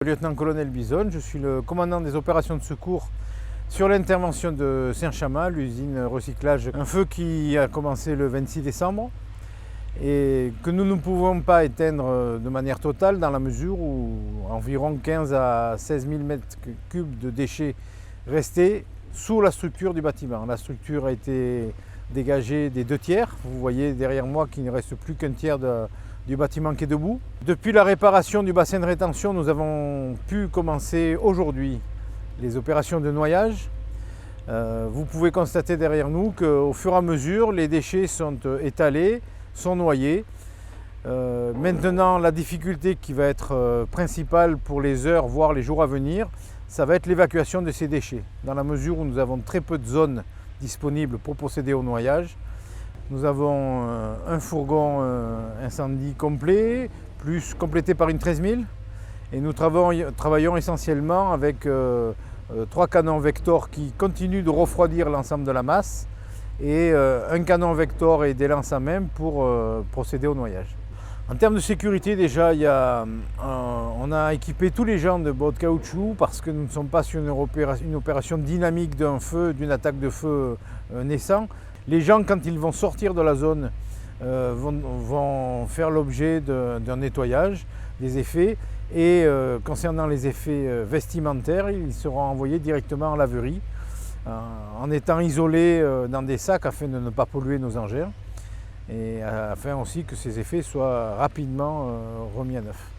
Lieutenant-colonel Bison, je suis le commandant des opérations de secours sur l'intervention de Saint-Chamas, l'usine recyclage. Un feu qui a commencé le 26 décembre et que nous ne pouvons pas éteindre de manière totale dans la mesure où environ 15 à 16 000 m3 de déchets restaient sous la structure du bâtiment. La structure a été dégagée des 2/3. Vous voyez derrière moi qu'il ne reste plus qu'un tiers du bâtiment qui est debout. Depuis la réparation du bassin de rétention, nous avons pu commencer aujourd'hui les opérations de noyage. Vous pouvez constater derrière nous qu'au fur et à mesure, les déchets sont étalés, sont noyés. Maintenant, la difficulté qui va être principale pour les heures, voire les jours à venir, ça va être l'évacuation de ces déchets. Dans la mesure où nous avons très peu de zones disponibles pour procéder au noyage. Nous avons un fourgon incendie complet, plus complété par une 13 000. Et nous travaillons essentiellement avec 3 canons Vector qui continuent de refroidir l'ensemble de la masse et un canon Vector et des lances à main pour procéder au noyage. En termes de sécurité, déjà, on a équipé tous les gens de bottes de caoutchouc parce que nous ne sommes pas sur une opération dynamique d'un feu, d'une attaque de feu naissant. Les gens, quand ils vont sortir de la zone, vont faire l'objet d'un nettoyage des effets. Et concernant les effets vestimentaires, ils seront envoyés directement en laverie en étant isolés dans des sacs afin de ne pas polluer nos engins et afin aussi que ces effets soient rapidement remis à neuf.